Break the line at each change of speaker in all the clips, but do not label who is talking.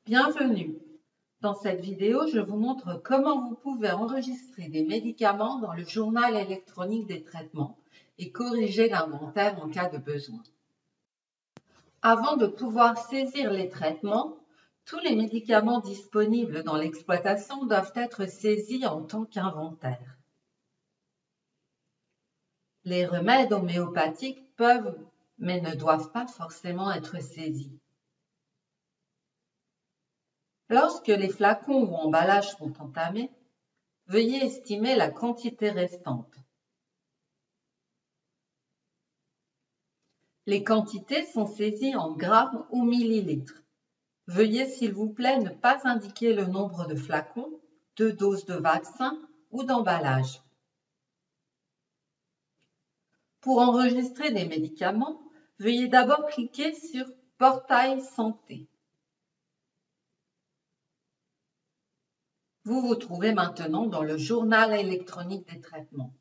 Bienvenue! Dans cette vidéo, je vous montre comment vous pouvez enregistrer des médicaments dans le journal électronique des traitements et corriger l'inventaire en cas de besoin. Avant de pouvoir saisir les traitements, tous les médicaments disponibles dans l'exploitation doivent être saisis en tant qu'inventaire. Les remèdes homéopathiques peuvent, mais ne doivent pas forcément être saisis. Lorsque les flacons ou emballages sont entamés, veuillez estimer la quantité restante. Les quantités sont saisies en grammes ou millilitres. Veuillez s'il vous plaît ne pas indiquer le nombre de flacons, de doses de vaccin ou d'emballage. Pour enregistrer des médicaments, veuillez d'abord cliquer sur « Portail santé ». Vous vous trouvez maintenant dans le journal électronique des traitements.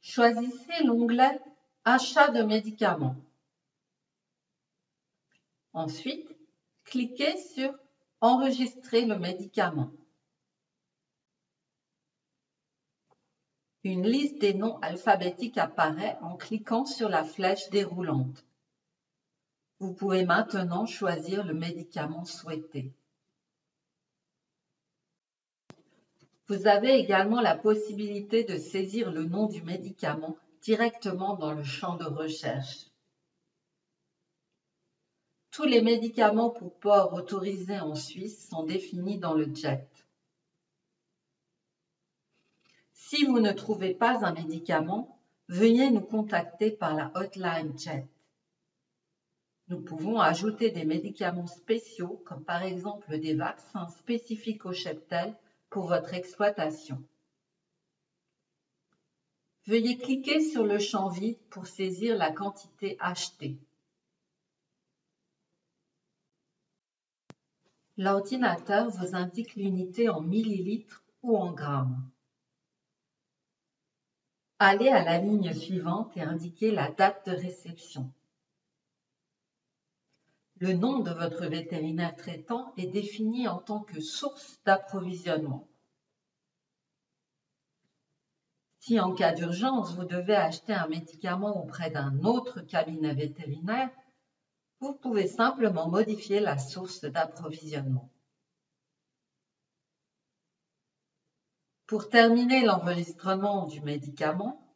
Choisissez l'onglet « Achat de médicaments ». Ensuite, cliquez sur « Enregistrer le médicament ». Une liste des noms alphabétiques apparaît en cliquant sur la flèche déroulante. Vous pouvez maintenant choisir le médicament souhaité. Vous avez également la possibilité de saisir le nom du médicament directement dans le champ de recherche. Tous les médicaments pour port autorisés en Suisse sont définis dans le JET. Si vous ne trouvez pas un médicament, veuillez nous contacter par la hotline JET. Nous pouvons ajouter des médicaments spéciaux, comme par exemple des vaccins spécifiques au cheptel pour votre exploitation. Veuillez cliquer sur le champ vide pour saisir la quantité achetée. L'ordinateur vous indique l'unité en millilitres ou en grammes. Allez à la ligne suivante et indiquez la date de réception. Le nom de votre vétérinaire traitant est défini en tant que source d'approvisionnement. Si en cas d'urgence, vous devez acheter un médicament auprès d'un autre cabinet vétérinaire, vous pouvez simplement modifier la source d'approvisionnement. Pour terminer l'enregistrement du médicament,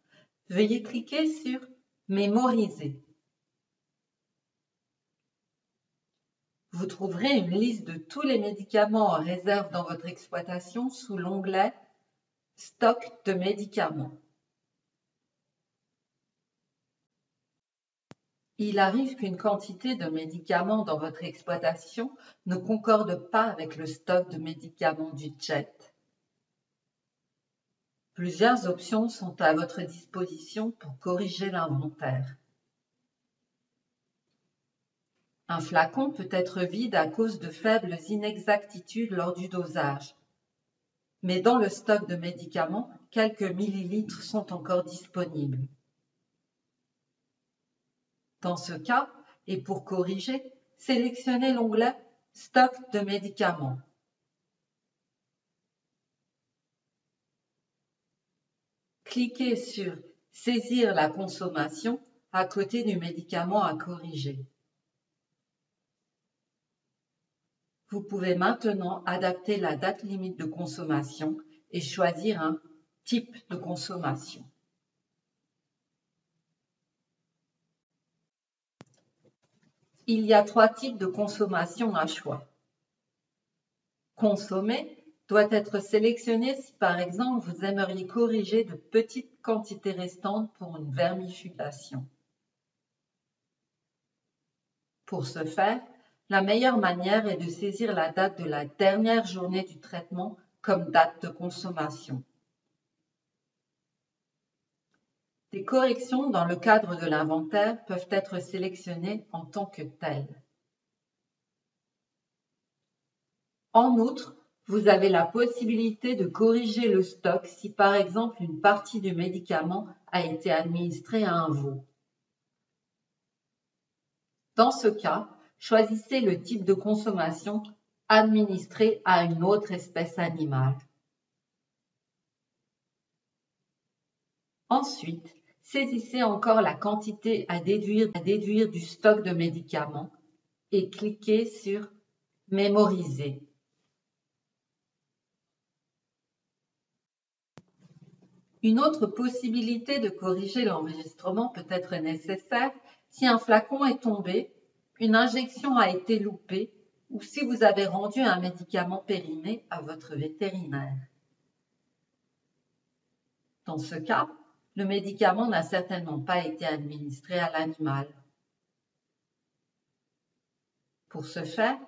veuillez cliquer sur « Mémoriser ». Vous trouverez une liste de tous les médicaments en réserve dans votre exploitation sous l'onglet « Stock de médicaments ». Il arrive qu'une quantité de médicaments dans votre exploitation ne concorde pas avec le stock de médicaments du JET. Plusieurs options sont à votre disposition pour corriger l'inventaire. Un flacon peut être vide à cause de faibles inexactitudes lors du dosage. Mais dans le stock de médicaments, quelques millilitres sont encore disponibles. Dans ce cas, et pour corriger, sélectionnez l'onglet « Stock de médicaments ». Cliquez sur « Saisir la consommation » à côté du médicament à corriger. Vous pouvez maintenant adapter la date limite de consommation et choisir un type de consommation. Il y a 3 types de consommation à choix. Consommer doit être sélectionné si par exemple vous aimeriez corriger de petites quantités restantes pour une vermifugation. Pour ce faire, la meilleure manière est de saisir la date de la dernière journée du traitement comme date de consommation. Des corrections dans le cadre de l'inventaire peuvent être sélectionnées en tant que telles. En outre, Vous avez la possibilité de corriger le stock si par exemple une partie du médicament a été administrée à un veau. Dans ce cas, choisissez le type de consommation administré à une autre espèce animale. Ensuite, saisissez encore la quantité à déduire du stock de médicaments et cliquez sur « Mémoriser ». Une autre possibilité de corriger l'enregistrement peut être nécessaire si un flacon est tombé, une injection a été loupée ou si vous avez rendu un médicament périmé à votre vétérinaire. Dans ce cas, le médicament n'a certainement pas été administré à l'animal. Pour ce faire,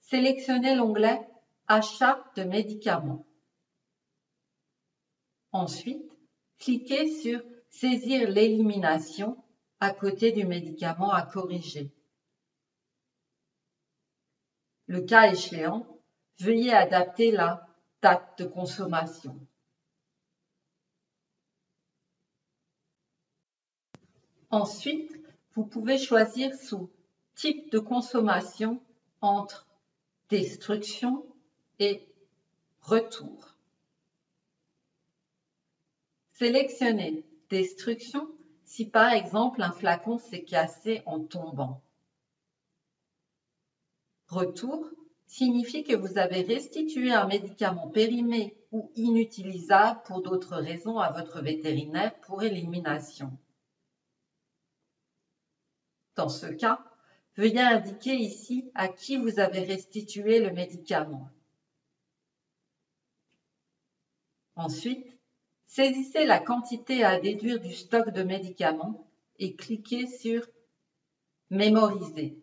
sélectionnez l'onglet « Achat de médicaments ». Ensuite, cliquez sur « Saisir l'élimination » à côté du médicament à corriger. Le cas échéant, veuillez adapter la date de consommation. Ensuite, vous pouvez choisir sous « Type de consommation » entre « Destruction » et « Retour ». Sélectionnez « Destruction » si par exemple un flacon s'est cassé en tombant. Retour signifie que vous avez restitué un médicament périmé ou inutilisable pour d'autres raisons à votre vétérinaire pour élimination. Dans ce cas, veuillez indiquer ici à qui vous avez restitué le médicament. Ensuite, saisissez la quantité à déduire du stock de médicaments et cliquez sur « Mémoriser ».